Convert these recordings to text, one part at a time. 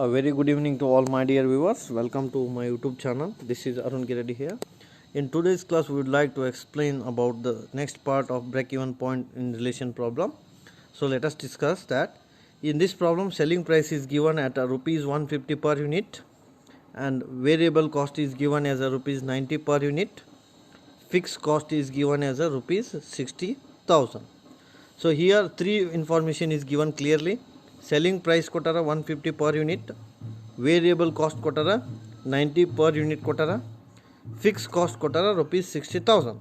A very good evening to all my dear viewers. Welcome to my YouTube channel. This is Arun Giredi here. In today's class, we would like to explain about the next part of break-even point in relation problem. So let us discuss that. In this problem, selling price is given at a rupees 150 per unit, and variable cost is given as a rupees 90 per unit. Fixed cost is given as a rupees 60,000. So here three information is given clearly. Selling price ಕೊಟ್ಟಾರ 150 per unit, variable cost ಕೊಟ್ಟಾರ 90 per unit ಕೊಟ್ಟಾರ, fixed cost ಕೊಟ್ಟಾರ rupees 60,000.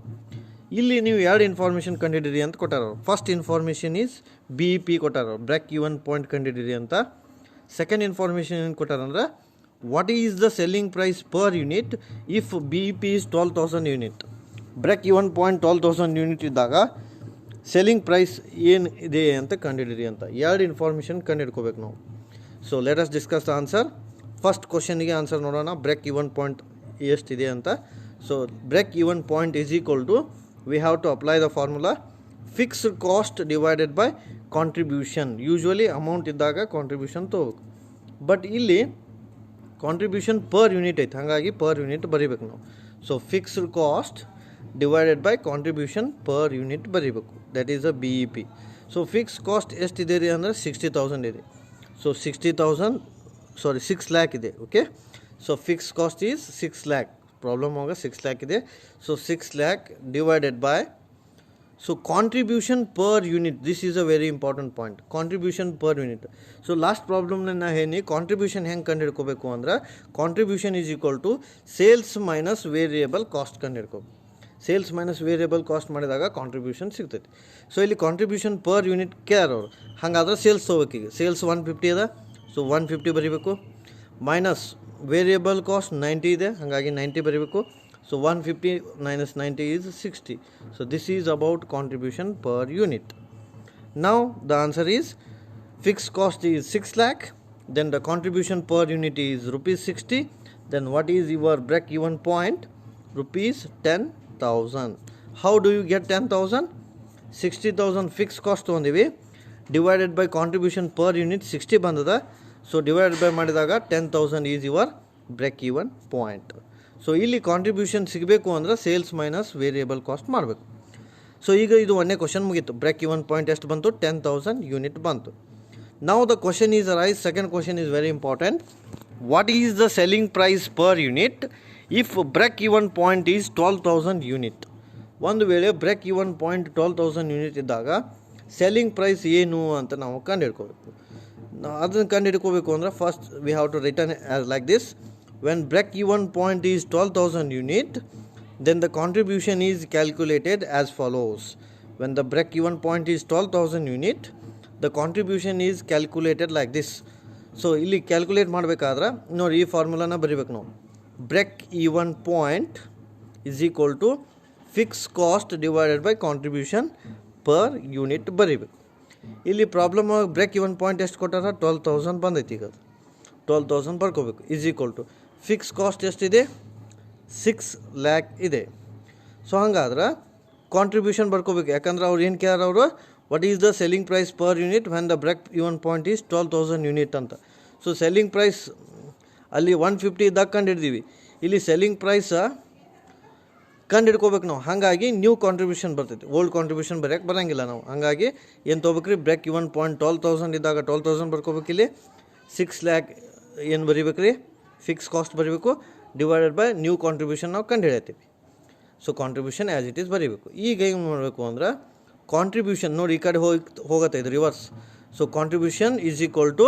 ಇಲ್ಲಿ ನೀವು ಎರಡು information ಕಂಡುಹಿಡಿಯಿರಿ ಅಂತ ಕೊಟ್ಟಾರ. ಫಸ್ಟ್ ಇನ್ಫಾರ್ಮೇಷನ್ ಈಸ್ BEP ಕೊಟ್ಟಾರ, ಬ್ರೇಕ್ ಈವನ್ ಪಾಯಿಂಟ್ ಕಂಡುಹಿಡಿಯಿರಿ ಅಂತ. ಸೆಕೆಂಡ್ ಇನ್ಫಾರ್ಮೇಷನ್ ಏನು ಕೊಟ್ಟಾರ ಅಂದ್ರೆ what is the selling price per unit if BEP is 12,000 unit. Break even point 12,000 unit ಇದ್ದಾಗ ಸೆಲ್ಲಿಂಗ್ ಪ್ರೈಸ್ ಏನು ಇದೆ ಅಂತ ಕಂಡುಹಿಡಿಯಿರಿ ಅಂತ ಎರಡು ಇನ್ಫಾರ್ಮೇಷನ್ ಕಂಡುಹಿಡ್ಕೋಬೇಕು ನಾವು. So let us discuss the answer. First ಕ್ವಶನ್ಗೆ ಆನ್ಸರ್ ನೋಡೋಣ, ಬ್ರೇಕ್ ಈವನ್ ಪಾಯಿಂಟ್ ಎಷ್ಟಿದೆ ಅಂತ. So break even point is equal to V have to apply the formula fixed cost divided by contribution. Usually amount ಇದ್ದಾಗ contribution ತೊಗೋಬೇಕು, but ಇಲ್ಲಿ contribution per unit ಐತೆ, ಹಾಗಾಗಿ per unit ಬರೀಬೇಕು ನಾವು. So fixed cost divided by contribution per unit ಬರೀಬೇಕು, that is a BEP. So fix cost ಎಷ್ಟಿದೆ ರೀ ಅಂದರೆ 60,000 ಇದೆ. ಸೊ 6 lakh ಇದೆ. Okay, so fix cost is 6 lakh. Problem ಆಗ 6 lakh ಇದೆ. So 6 lakh divided by, so contribution per unit, this is a very important point, contribution per unit. So last ಪ್ರಾಬ್ಲಮ್ನ ನಾ ಹೇಳಿ ಕಾಂಟ್ರಿಬ್ಯೂಷನ್ ಹೆಂಗೆ ಕಂಡುಹಿಡ್ಕೋಬೇಕು ಅಂದ್ರೆ contribution is equal to sales minus variable cost ಕಂಡುಹಿಡ್ಕೋಬೇಕು. Sales minus variable cost ಮಾಡಿದಾಗ contribution ಸಿಗ್ತೈತಿ. So ಇಲ್ಲಿ ಕಾಂಟ್ರಿಬ್ಯೂಷನ್ ಪರ್ ಯೂನಿಟ್ ಕೇರ್ ಅವರು, ಹಾಗಾದ್ರೆ ಸೇಲ್ಸ್ ತೊಗೋಬೇಕೀಗ. ಸೇಲ್ಸ್ 150 ಅದ, ಸೊ 150 ಬರೀಬೇಕು. ಮೈನಸ್ ವೇರಿಯೇಬಲ್ ಕಾಸ್ಟ್ 90 ಇದೆ, ಹಾಗಾಗಿ 90 ಬರೀಬೇಕು. So 150 minus 90 is 60. So this is about contribution per unit. Now the answer is fix cost is 6 lakh, then the contribution per unit is rupees 60. Then what is your break even point? Rupees 10,000. How do you get 10,000? 60,000 fixed cost ತೊಗೊಂಡಿವಿ, divided by contribution per unit 60 ಬಂದದ. So divided by ಮಾಡಿದಾಗ 10,000 is your break even point. So ಇಲ್ಲಿ contribution ಸಿಗಬೇಕು ಅಂದ್ರೆ sales minus variable cost ಮಾಡಬೇಕು. So ಈಗ ಇದು ಒಂದೇ ಕ್ವಶನ್ ಮುಗೀತು. ಬ್ರೇಕ್ ಈವನ್ ಪಾಯಿಂಟ್ ಎಷ್ಟು ಬಂತು? 10,000 ಯೂನಿಟ್ ಬಂತು. Now the question is arise, second question is very important. What is the selling price per unit if break even point is 12,000 unit? ಒಂದು ವೇಳೆ ಬ್ರೇಕ್ ಈವನ್ ಪಾಯಿಂಟ್ 12,000 ಯೂನಿಟ್ ಇದ್ದಾಗ selling price ಏನು ಅಂತ ನಾವು ಕಂಡುಹಿಡ್ಕೋಬೇಕು. ಅದನ್ನು ಕಂಡುಹಿಡ್ಕೋಬೇಕು ಅಂದರೆ first we have to return as like this. When break even point is 12,000 unit, then the contribution is calculated as follows. When the break even point is 12,000 unit, the contribution is calculated like this. So ಇಲ್ಲಿ calculate ಮಾಡಬೇಕಾದ್ರೆ ನೋಡಿ ಈ ಫಾರ್ಮುಲಾನ ಬರೀಬೇಕು ನಾವು. Break even point is equal to fix cost divided by contribution per unit ಬರೀಬೇಕು. ಇಲ್ಲಿ problem break even point ಎಷ್ಟು ಕೊಟ್ಟಾರ? 12,000 ಬಂದೈತಿ. ಈಗ 12,000 ಬರ್ಕೋಬೇಕು. Is equal to fix cost ಎಷ್ಟಿದೆ? 6 lakh ಇದೆ. ಸೊ ಹಂಗಾದ್ರೆ ಕಾಂಟ್ರಿಬ್ಯೂಷನ್ ಬರ್ಕೋಬೇಕು, ಯಾಕಂದ್ರೆ ಅವ್ರು ಏನು ಕೇಳಾರ ಅವರು, what is the selling price per unit when the break even point is 12,000 unit ಅಂತ. ಸೊ ಸೆಲ್ಲಿಂಗ್ ಪ್ರೈಸ್ ಅಲ್ಲಿ 150 ಇದ್ದಾಗ ಕಂಡುಹಿಡ್ದೀವಿ, ಇಲ್ಲಿ ಸೆಲ್ಲಿಂಗ್ ಪ್ರೈಸ್ ಕಂಡುಹಿಡ್ಕೋಬೇಕು ನಾವು. ಹಾಗಾಗಿ ನ್ಯೂ ಕಾಂಟ್ರಿಬ್ಯೂಷನ್ ಬರ್ತೈತಿ, ಓಲ್ಡ್ ಕಾಂಟ್ರಿಬ್ಯೂಷನ್ ಬರೆಯೋಕ್ಕೆ ಬರೋಂಗಿಲ್ಲ ನಾವು. ಹಾಗಾಗಿ ಏನು ತೊಗೋಬೇಕು ರೀ, ಬ್ರೇಕ್ ಈವನ್ ಪಾಯಿಂಟ್ 12,000 ಇದ್ದಾಗ 12,000 ಬರ್ಕೋಬೇಕು. ಇಲ್ಲಿ 6 lakh ಏನು ಬರೀಬೇಕು ರೀ, ಫಿಕ್ಸ್ ಕಾಸ್ಟ್ ಬರೀಬೇಕು, ಡಿವೈಡೆಡ್ ಬೈ ನ್ಯೂ ಕಾಂಟ್ರಿಬ್ಯೂಷನ್ ನಾವು ಕಂಡು ಹಿಡಿಯತ್ತೀವಿ. So contribution as it is ಬರೀಬೇಕು. ಈಗ ಏನು ಮಾಡಬೇಕು ಅಂದ್ರೆ ಕಾಂಟ್ರಿಬ್ಯೂಷನ್ ನೋಡಿ ಈ ಕಡೆ ಹೋಗತ್ತೆ, ಇದು reverse. So contribution is equal to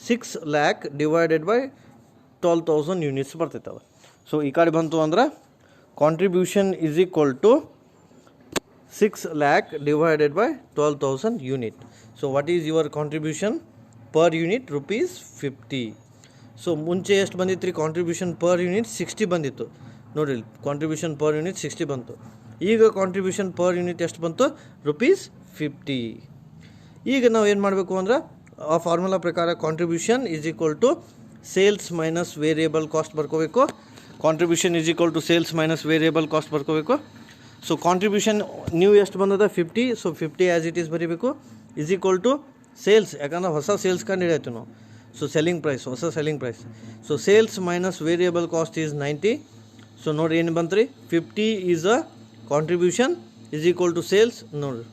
6 lakh divided by 12,000 units ಬರ್ತೈತವ. ಸೊ ಈ ಕಡೆ ಬಂತು ಅಂದ್ರೆ contribution is equal to 6 lakh divided by 12,000 unit. So what is your contribution per unit? rupees 50. So ಮುಂಚೆ ಎಷ್ಟು ಬಂದಿತ್ತು ರೀ ಕಾಂಟ್ರಿಬ್ಯೂಷನ್ ಪರ್ ಯೂನಿಟ್? 60 ಬಂದಿತ್ತು. ನೋಡಿರಿ ಕಾಂಟ್ರಿಬ್ಯೂಷನ್ ಪರ್ ಯೂನಿಟ್ 60 ಬಂತು. ಈಗ ಕಾಂಟ್ರಿಬ್ಯೂಷನ್ ಪರ್ ಯೂನಿಟ್ ಎಷ್ಟು ಬಂತು? rupees 50. ಈಗ ನಾವು ಏನು ಮಾಡಬೇಕು ಅಂದ್ರೆ ಆ ಫಾರ್ಮುಲಾ ಪ್ರಕಾರ contribution is equal to sales minus variable cost ಬರ್ಕೋಬೇಕು. Contribution is equal to sales minus variable cost ಬರ್ಕೋಬೇಕು. ಸೊ ಕಾಂಟ್ರಿಬ್ಯೂಷನ್ ನೀವು ಎಷ್ಟು ಬಂದದ? 50. ಸೊ 50 ಆ್ಯಸ್ ಇಟ್ ಈಸ್ ಬರೀಬೇಕು, ಈಸ್ ಈಕ್ವಲ್ ಟು ಸೇಲ್ಸ್, ಯಾಕಂದ್ರೆ ಹೊಸ ಸೇಲ್ಸ್ ಕಂಡು ಹಿಡಿಯಾಯ್ತು ನಾವು. ಸೊ ಸೆಲ್ಲಿಂಗ್ ಪ್ರೈಸ್, ಹೊಸ selling price. So sales minus variable cost is 90. So ನೋಡಿರಿ ಏನು ಬಂತು ರೀ, 50 is uh contribution is equal to sales. ನೋಡಿರಿ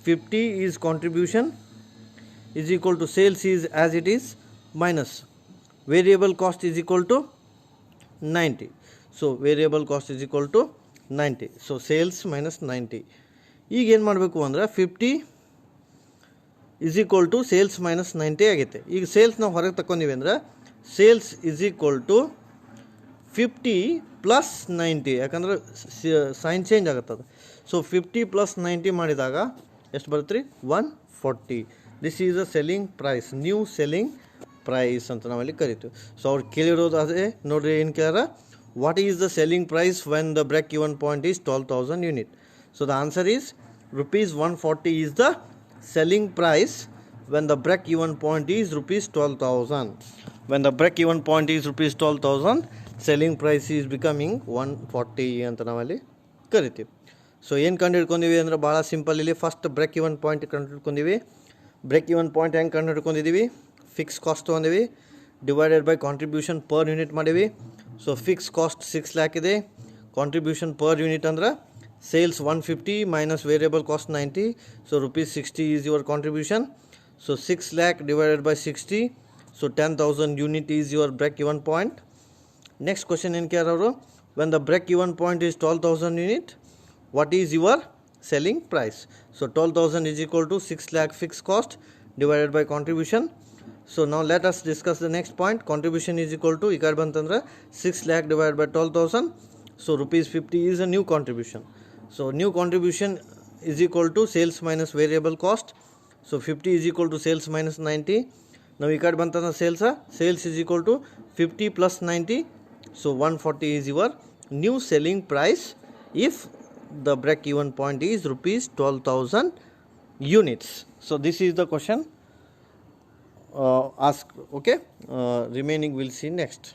50 is contribution is equal to sales is as it is minus variable cost is equal to 90. So variable cost is equal to 90. So sales minus 90. ಈಗ ಏನು ಮಾಡಬೇಕು ಅಂದರೆ 50 is equal to sales minus 90 ಆಗೈತೆ. ಈಗ sales ನಾವು ಹೊರಗೆ ತಗೊಂಡಿವಿ ಅಂದರೆ sales is equal to 50 plus 90, ಯಾಕಂದ್ರೆ ಸೈನ್ ಚೇಂಜ್ ಆಗುತ್ತದೆ. ಸೊ 50 ಪ್ಲಸ್ 90 ಮಾಡಿದಾಗ ಎಷ್ಟು ಬರುತ್ತೆ ರೀ, 140. This is a selling price, new selling price ಅಂತ ನಾವಲ್ಲಿ ಕರಿತೀವಿ. ಸೊ ಅವ್ರು ಕೇಳಿರೋದು ಅದೇ ನೋಡಿರಿ, ಏನು ಕೇಳ್ಯಾರ, what is the selling price when the break even point is 12,000 unit. So the answer is rupees 140 is the selling price when the break even point is rupees 12,000. When the break even point is rupees 12,000, selling price is becoming 140 ಅಂತ ನಾವಲ್ಲಿ ಕರಿತೀವಿ. So ಏನು ಕಂಡು ಹಿಡ್ಕೊಂಡಿವಿ ಅಂದರೆ ಭಾಳ simple. ಇಲ್ಲಿ first break even point ಕಂಡು ಹಿಡ್ಕೊಂಡಿವಿ. Break even point ಹೆಂಗೆ ಕಂಡು ಹಿಡ್ಕೊಂಡಿದ್ದೀವಿ, ಫಿಕ್ಸ್ ಕಾಸ್ಟ್ ತೊಗೊಂಡಿವಿ, divided by contribution per unit ಮಾಡೀವಿ. ಸೊ ಫಿಕ್ಸ್ ಕಾಸ್ಟ್ 6 lakh ಇದೆ, ಕಾಂಟ್ರಿಬ್ಯೂಷನ್ ಪರ್ ಯೂನಿಟ್ ಅಂದ್ರೆ sales 150 minus variable cost 90. So rupees 60 is your contribution. So 6 lakh divided by 60. So 10,000 unit is your break even point. Next question in Kerala, when the break even point is 12,000 unit, what is your selling price? So 12,000 is equal to 6 lakh fixed cost divided by contribution. So now let us discuss the next point. Contribution is equal to 6 lakh divided by 12,000. So rupees 50 is a new contribution. So new contribution is equal to sales minus variable cost. So 50 is equal to sales minus 90. Now we got bantana sales. Sales is equal to 50 plus 90. So 140 is your new selling price if the break even point is rupees 12,000 units. So this is the question asked. Okay, remaining we'll see next.